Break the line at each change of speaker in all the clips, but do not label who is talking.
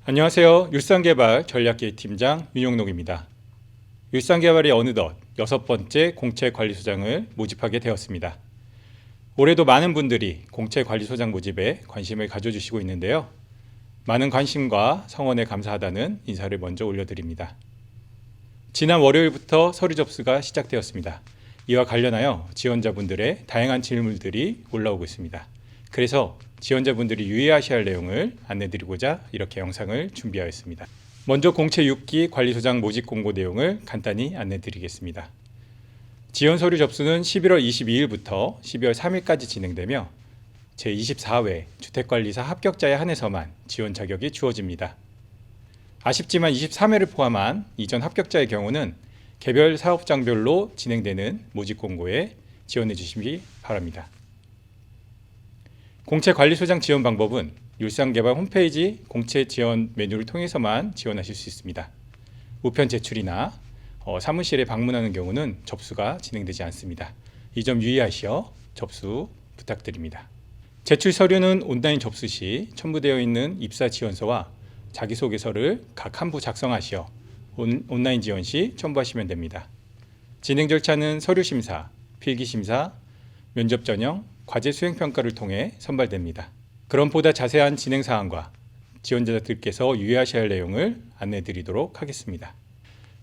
안녕하세요. 율산개발 전략기획 팀장 윤용록입니다. 율산개발이 어느덧 6번째 공채관리소장을 모집하게 되었습니다. 올해도 많은 분들이 공채관리소장 모집에 관심을 가져주시고 있는데요. 많은 관심과 성원에 감사하다는 인사를 먼저 올려드립니다. 지난 월요일부터 서류 접수가 시작되었습니다. 이와 관련하여 지원자분들의 다양한 질문들이 올라오고 있습니다. 그래서 지원자분들이 유의하셔야 할 내용을 안내드리고자 이렇게 영상을 준비하였습니다. 먼저 공채 6기 관리소장 모집 공고 내용을 간단히 안내드리겠습니다. 지원 서류 접수는 11월 22일부터 12월 3일까지 진행되며 제24회 주택관리사 합격자에 한해서만 지원 자격이 주어집니다. 아쉽지만 23회를 포함한 이전 합격자의 경우는 개별 사업장별로 진행되는 모집 공고에 지원해 주시기 바랍니다. 공채관리소장 지원 방법은 율산개발 홈페이지 공채 지원 메뉴를 통해서만 지원하실 수 있습니다. 우편 제출이나 사무실에 방문하는 경우는 접수가 진행되지 않습니다. 이 점 유의하시어 접수 부탁드립니다. 제출 서류는 온라인 접수 시 첨부되어 있는 입사 지원서와 자기소개서를 각 한 부 작성하시어 온라인 지원 시 첨부하시면 됩니다. 진행 절차는 서류 심사, 필기 심사, 면접 전형, 과제 수행 평가를 통해 선발됩니다. 그럼 보다 자세한 진행 사항과 지원자들께서 유의하셔야 할 내용을 안내 드리도록 하겠습니다.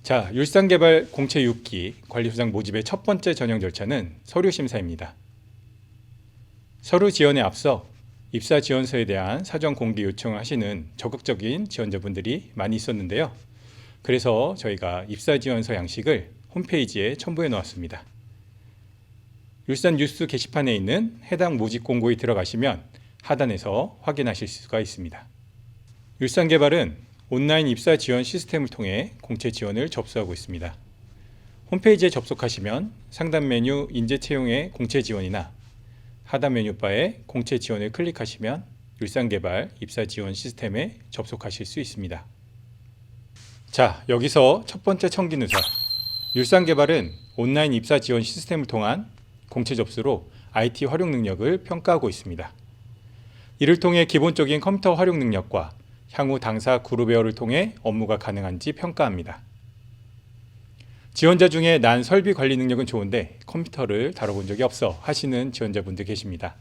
자, 율산개발 공채 6기 관리소장 모집의 첫 번째 전형 절차는 서류 심사입니다. 서류 지원에 앞서 입사 지원서에 대한 사전 공개 요청을 하시는 적극적인 지원자분들이 많이 있었는데요. 그래서 저희가 입사 지원서 양식을 홈페이지에 첨부해 놓았습니다. 율산 뉴스 게시판에 있는 해당 모집 공고에 들어가시면 하단에서 확인하실 수가 있습니다. 율산개발은 온라인 입사 지원 시스템을 통해 공채 지원을 접수하고 있습니다. 홈페이지에 접속하시면 상단 메뉴 인재 채용의 공채 지원이나 하단 메뉴바에 공채 지원을 클릭하시면 율산개발 입사 지원 시스템에 접속하실 수 있습니다. 자, 여기서 첫 번째 청기 누설. 율산개발은 온라인 입사 지원 시스템을 통한 공채 접수로 IT 활용 능력을 평가하고 있습니다. 이를 통해 기본적인 컴퓨터 활용 능력과 향후 당사 그룹웨어를 통해 업무가 가능한지 평가합니다. 지원자 중에 난 설비 관리 능력은 좋은데 컴퓨터를 다뤄본 적이 없어 하시는 지원자분들 계십니다.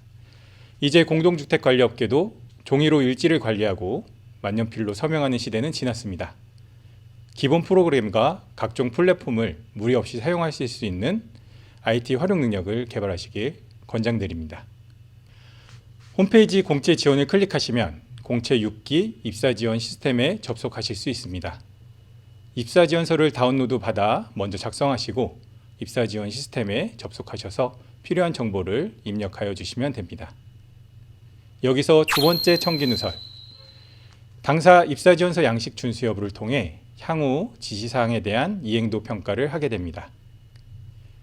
이제 공동주택 관리 업계도 종이로 일지를 관리하고 만년필로 서명하는 시대는 지났습니다. 기본 프로그램과 각종 플랫폼을 무리 없이 사용하실 수 있는 IT 활용 능력을 개발하시길 권장드립니다. 홈페이지 공채 지원을 클릭하시면 공채 6기 입사 지원 시스템에 접속하실 수 있습니다. 입사 지원서를 다운로드 받아 먼저 작성하시고 입사 지원 시스템에 접속하셔서 필요한 정보를 입력하여 주시면 됩니다. 여기서 두 번째 청기 누설. 당사 입사 지원서 양식 준수 여부를 통해 향후 지시사항에 대한 이행도 평가를 하게 됩니다.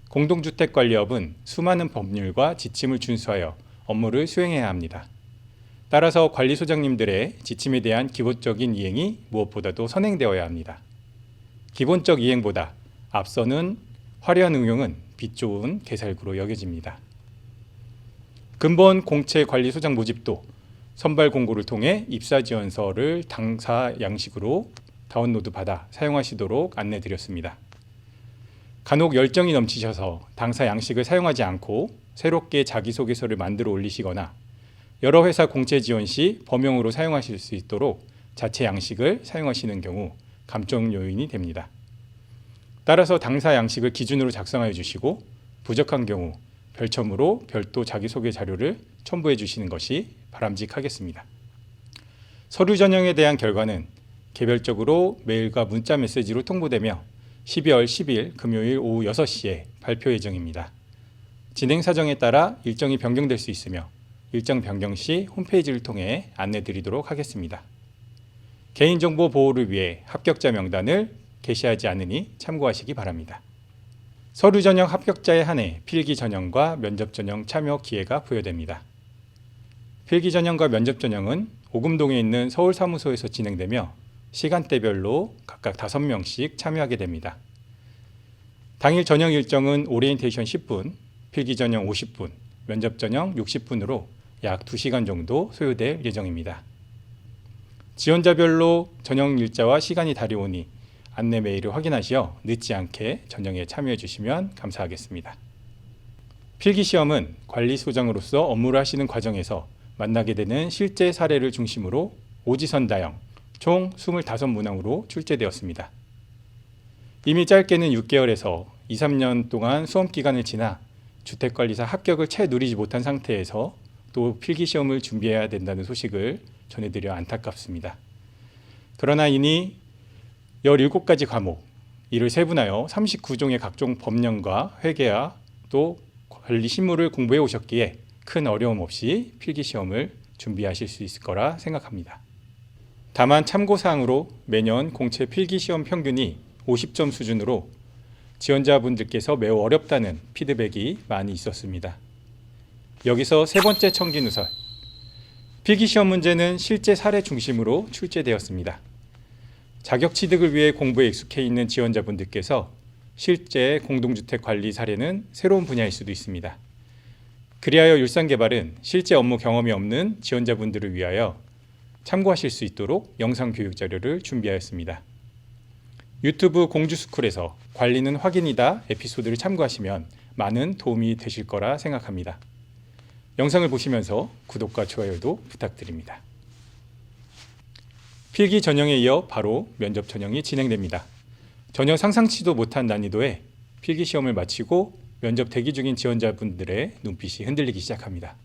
공동주택관리업은 수많은 법률과 지침을 준수하여 업무를 수행해야 합니다. 따라서 관리소장님들의 지침에 대한 기본적인 이행이 무엇보다도 선행되어야 합니다. 기본적 이행보다 앞서는 화려한 응용은 빛 좋은 개살구로 여겨집니다. 근본 공채 관리소장 모집도 선발 공고를 통해 입사 지원서를 당사 양식으로 다운로드 받아 사용하시도록 안내드렸습니다. 간혹 열정이 넘치셔서 당사 양식을 사용하지 않고 새롭게 자기소개서를 만들어 올리시거나 여러 회사 공채 지원 시 범용으로 사용하실 수 있도록 자체 양식을 사용하시는 경우 감점 요인이 됩니다. 따라서 당사 양식을 기준으로 작성하여 주시고 부족한 경우 별첨으로 별도 자기소개 자료를 첨부해 주시는 것이 바람직하겠습니다. 서류 전형에 대한 결과는 개별적으로 메일과 문자 메시지로 통보되며 12월 10일 금요일 오후 6시에 발표 예정입니다. 진행 사정에 따라 일정이 변경될 수 있으며 일정 변경 시 홈페이지를 통해 안내 드리도록 하겠습니다. 개인정보 보호를 위해 합격자 명단을 게시하지 않으니 참고하시기 바랍니다. 서류 전형 합격자에 한해 필기 전형과 면접 전형 참여 기회가 부여됩니다. 필기 전형과 면접 전형은 오금동에 있는 서울 사무소에서 진행되며 시간대별로 각각 5명씩 참여하게 됩니다. 당일 전형 일정은 오리엔테이션 10분, 필기 전형 50분, 면접 전형 60분으로 약 2시간 정도 소요될 예정입니다. 지원자별로 전형 일자와 시간이 다르오니 안내 메일을 확인하시어 늦지 않게 전형에 참여해 주시면 감사하겠습니다. 필기시험은 관리소장으로서 업무를 하시는 과정에서 만나게 되는 실제 사례를 중심으로 오지선다형 총 25문항으로 출제되었습니다. 이미 짧게는 6개월에서 2, 3년 동안 수험기간을 지나 주택관리사 합격을 채 누리지 못한 상태에서 또 필기시험을 준비해야 된다는 소식을 전해드려 안타깝습니다. 그러나 이니 17가지 과목, 이를 세분하여 39종의 각종 법령과 회계와 또 관리 실무를 공부해 오셨기에 큰 어려움 없이 필기시험을 준비하실 수 있을 거라 생각합니다. 다만 참고사항으로 매년 공채 필기시험 평균이 50점 수준으로 지원자분들께서 매우 어렵다는 피드백이 많이 있었습니다. 여기서 세 번째 청기누설. 필기시험 문제는 실제 사례 중심으로 출제되었습니다. 자격 취득을 위해 공부에 익숙해 있는 지원자분들께서 실제 공동주택 관리 사례는 새로운 분야일 수도 있습니다. 그리하여 율산개발은 실제 업무 경험이 없는 지원자분들을 위하여 참고하실 수 있도록 영상 교육 자료를 준비하였습니다. 유튜브 공주스쿨에서 관리는 확인이다 에피소드를 참고하시면 많은 도움이 되실 거라 생각합니다. 영상을 보시면서 구독과 좋아요도 부탁드립니다. 필기 전형에 이어 바로 면접 전형이 진행됩니다. 전혀 상상치도 못한 난이도의 필기 시험을 마치고 면접 대기 중인 지원자분들의 눈빛이 흔들리기 시작합니다.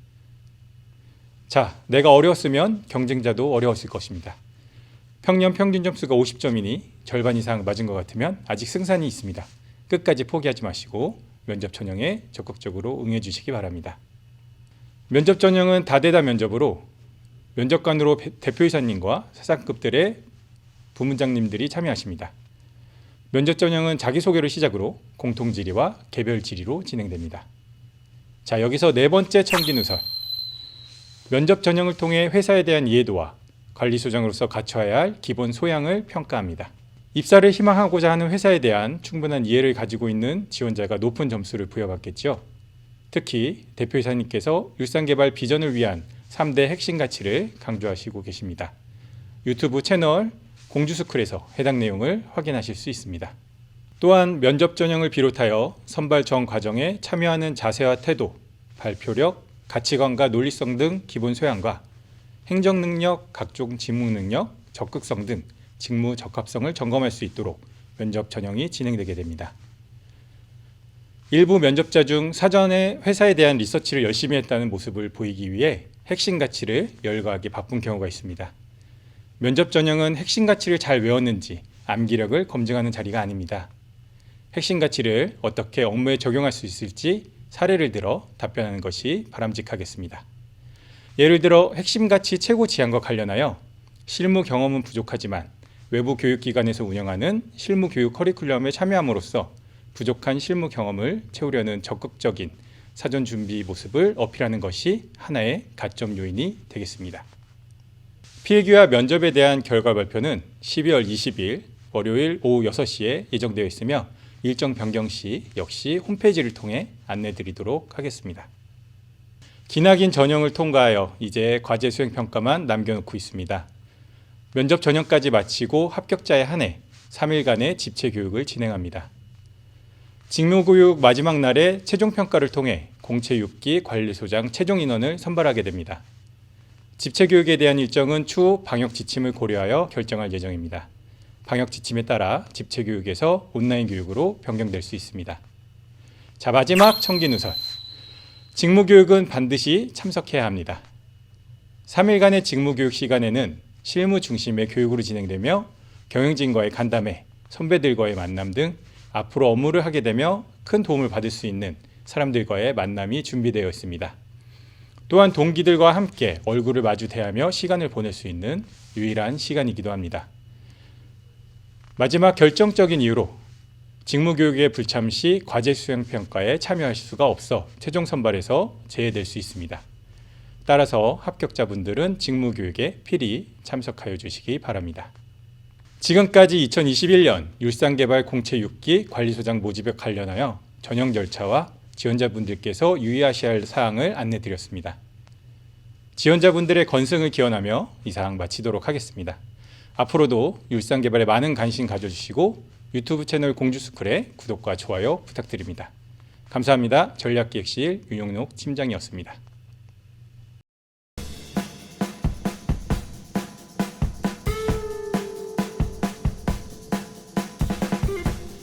자, 내가 어려웠으면 경쟁자도 어려웠을 것입니다. 평년 평균 점수가 50점이니 절반 이상 맞은 것 같으면 아직 승산이 있습니다. 끝까지 포기하지 마시고 면접 전형에 적극적으로 응해 주시기 바랍니다. 면접 전형은 다대다 면접으로 면접관으로 대표이사님과 사장급들의 부문장님들이 참여하십니다. 면접 전형은 자기소개를 시작으로 공통질의와 개별 질의로 진행됩니다. 자, 여기서 네 번째 청기누설. 면접 전형을 통해 회사에 대한 이해도와 관리소장으로서 갖춰야 할 기본 소양을 평가합니다. 입사를 희망하고자 하는 회사에 대한 충분한 이해를 가지고 있는 지원자가 높은 점수를 부여받겠죠. 특히 대표이사님께서 율산개발 비전을 위한 3대 핵심 가치를 강조하시고 계십니다. 유튜브 채널 공주스쿨에서 해당 내용을 확인하실 수 있습니다. 또한 면접 전형을 비롯하여 선발 전 과정에 참여하는 자세와 태도, 발표력, 가치관과 논리성 등 기본 소양과 행정 능력, 각종 직무 능력, 적극성 등 직무 적합성을 점검할 수 있도록 면접 전형이 진행되게 됩니다. 일부 면접자 중 사전에 회사에 대한 리서치를 열심히 했다는 모습을 보이기 위해 핵심 가치를 열거하기 바쁜 경우가 있습니다. 면접 전형은 핵심 가치를 잘 외웠는지 암기력을 검증하는 자리가 아닙니다. 핵심 가치를 어떻게 업무에 적용할 수 있을지 사례를 들어 답변하는 것이 바람직하겠습니다. 예를 들어 핵심 가치 최고 지향과 관련하여 실무 경험은 부족하지만 외부 교육기관에서 운영하는 실무 교육 커리큘럼에 참여함으로써 부족한 실무 경험을 채우려는 적극적인 사전 준비 모습을 어필하는 것이 하나의 가점 요인이 되겠습니다. 필기와 면접에 대한 결과 발표는 12월 20일 월요일 오후 6시에 예정되어 있으며 일정 변경 시 역시 홈페이지를 통해 안내 드리도록 하겠습니다. 기나긴 전형을 통과하여 이제 과제 수행 평가만 남겨놓고 있습니다. 면접 전형까지 마치고 합격자에 한해 3일간의 집체 교육을 진행합니다. 직무교육 마지막 날에 최종 평가를 통해 공채 6기 관리소장 최종 인원을 선발하게 됩니다. 집체 교육에 대한 일정은 추후 방역 지침을 고려하여 결정할 예정입니다. 방역 지침에 따라 집체 교육에서 온라인 교육으로 변경될 수 있습니다. 자, 마지막 청기누설. 직무교육은 반드시 참석해야 합니다. 3일간의 직무교육 시간에는 실무 중심의 교육으로 진행되며 경영진과의 간담회, 선배들과의 만남 등 앞으로 업무를 하게 되며 큰 도움을 받을 수 있는 사람들과의 만남이 준비되어 있습니다. 또한 동기들과 함께 얼굴을 마주 대하며 시간을 보낼 수 있는 유일한 시간이기도 합니다. 마지막 결정적인 이유로 직무교육에 불참 시 과제 수행 평가에 참여하실 수가 없어 최종 선발에서 제외될 수 있습니다. 따라서 합격자분들은 직무교육에 필히 참석하여 주시기 바랍니다. 지금까지 2021년 율산개발 공채 6기 관리소장 모집에 관련하여 전형 절차와 지원자분들께서 유의하셔야 할 사항을 안내드렸습니다. 지원자분들의 건승을 기원하며 이상 마치도록 하겠습니다. 앞으로도 율상개발에 많은 관심 가져주시고 유튜브 채널 공주스쿨에 구독과 좋아요 부탁드립니다. 감사합니다. 전략기획실 윤용록 팀장이었습니다.